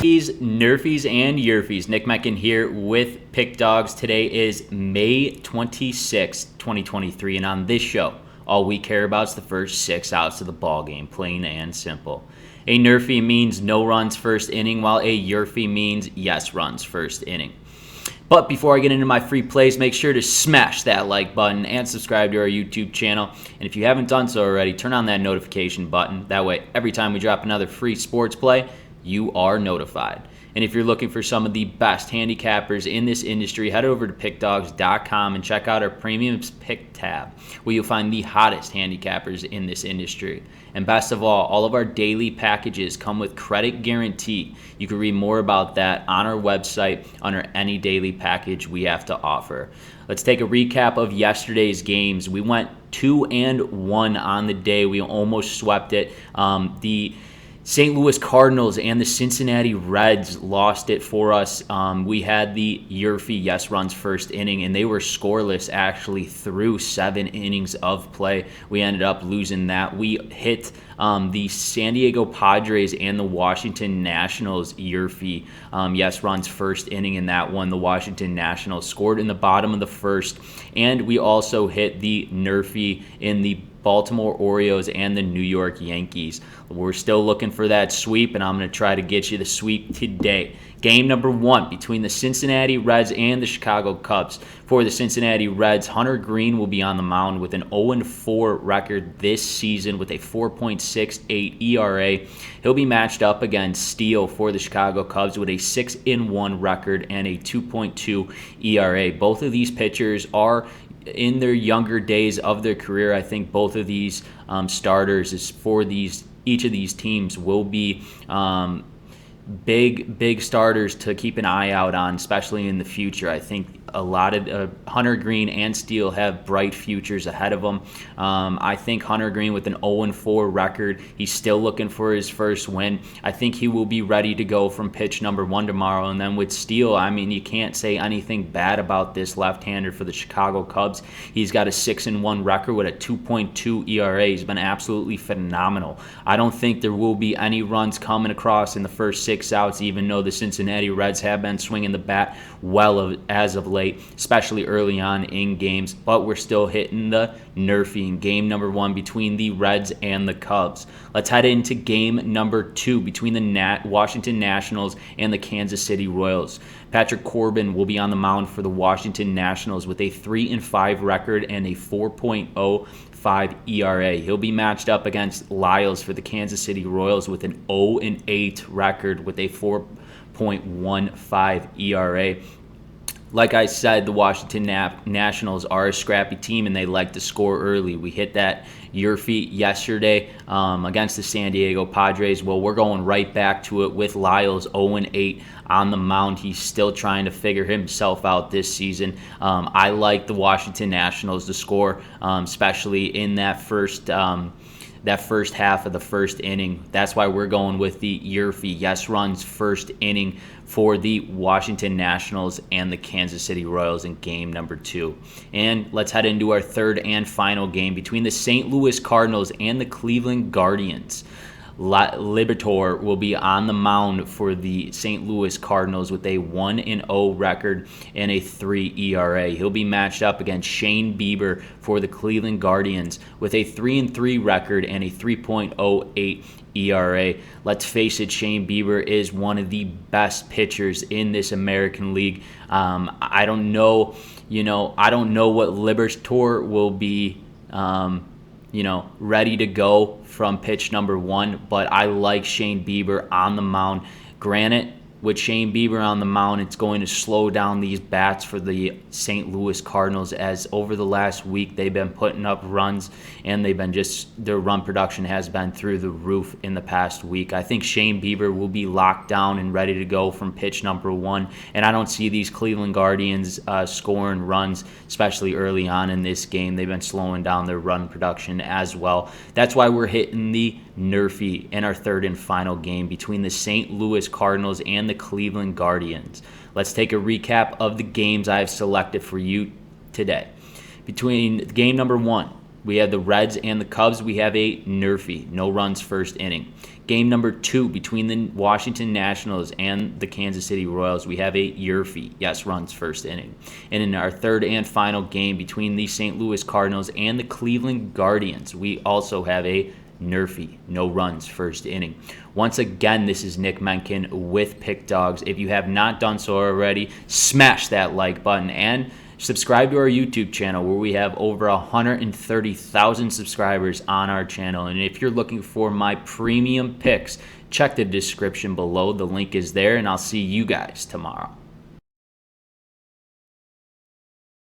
NRFIs and YRFIs. Nick Meckin here with Pickdawgz. Today is May 26, 2023, and on this show, all we care about is the first 6 outs of the ball game, plain and simple. A NRFI means no runs first inning, while a YRFI means yes runs first inning. But before I get into my free plays, make sure to smash that like button and subscribe to our YouTube channel. And if you haven't done so already, turn on that notification button. That way, every time we drop another free sports play, you are notified. And if you're looking for some of the best handicappers in this industry, head over to Pickdawgz.com and check out our premium pick tab, where you'll find the hottest handicappers in this industry. And best of all of our daily packages come with credit guarantee. You can read more about that on our website under any daily package we have to offer. Let's take a recap of yesterday's games. We went 2-1 on the day. We almost swept it. The St. Louis Cardinals and the Cincinnati Reds lost it for us. We had the YRFI yes runs first inning, and they were scoreless actually through 7 innings of play. We ended up losing that. We hit the San Diego Padres and the Washington Nationals YRFI yes runs first inning in that one. The Washington Nationals scored in the bottom of the first, and we also hit the NRFI in the Baltimore Orioles and the New York Yankees. We're still looking for that sweep, and I'm going to try to get you the sweep today. Game number 1 between the Cincinnati Reds and the Chicago Cubs. For the Cincinnati Reds, Hunter Greene will be on the mound with an 0-4 record this season with a 4.68 ERA. He'll be matched up against Steele for the Chicago Cubs with a 6-1 record and a 2.2 ERA. Both of these pitchers are in their younger days of their career. I think both of these starters is for each of these teams will be big starters to keep an eye out on, especially in the future. I think a lot of Hunter Greene and Steele have bright futures ahead of them. I think Hunter Greene with an 0-4 record, he's still looking for his first win. I think he will be ready to go from pitch number 1 tomorrow. And then with Steele, I mean, you can't say anything bad about this left-hander for the Chicago Cubs. He's got a 6-1 record with a 2.2 ERA. He's been absolutely phenomenal. I don't think there will be any runs coming across in the first 6 outs, even though the Cincinnati Reds have been swinging the bat well as of late, especially early on in games, but we're still hitting the NRFI in game number 1 between the Reds and the Cubs. Let's head into game number 2 between the Washington Nationals and the Kansas City Royals. Patrick Corbin will be on the mound for the Washington Nationals with a 3-5 record and a 4.05 ERA. He'll be matched up against Lyles for the Kansas City Royals with an 0-8 record with a 4.15 ERA. Like I said, the Washington Nationals are a scrappy team, and they like to score early. We hit that YRFI yesterday against the San Diego Padres. Well, we're going right back to it with Lyles 0-8 on the mound. He's still trying to figure himself out this season. I like the Washington Nationals to score, especially in that first half of the first inning. That's why we're going with the YRFI yes runs first inning for the Washington Nationals and the Kansas City Royals in game number 2. And let's head into our third and final game between the St. Louis Cardinals and the Cleveland Guardians. Liberatore will be on the mound for the St. Louis Cardinals with a 1-0 record and a 3 ERA. He'll be matched up against Shane Bieber for the Cleveland Guardians with a 3-3 record and a 3.08 ERA. Let's face it, Shane Bieber is one of the best pitchers in this American League. I don't know what Liberatore will be ready to go from pitch number 1, but I like Shane Bieber on the mound. Granted, with Shane Bieber on the mound, it's going to slow down these bats for the St. Louis Cardinals, as over the last week they've been putting up runs, and their run production has been through the roof in the past week. I think Shane Bieber will be locked down and ready to go from pitch number 1, and I don't see these Cleveland Guardians scoring runs, especially early on in this game. They've been slowing down their run production as well. That's why we're hitting the NRFI in our third and final game between the St. Louis Cardinals and the Cleveland Guardians. Let's take a recap of the games I have selected for you today. Between game number 1, We have the Reds and the Cubs. We have a NRFI, no runs first inning. Game number 2 between the Washington Nationals and the Kansas City Royals, we have a YRFI, yes, runs first inning. And in our third and final game between the St. Louis Cardinals and the Cleveland Guardians, we also have a NRFI, no runs first inning. Once again, this is Nick Menken with Pickdawgz. If you have not done so already, smash that like button and subscribe to our YouTube channel where we have over 130,000 subscribers on our channel. And if you're looking for my premium picks, check the description below. The link is there, and I'll see you guys tomorrow.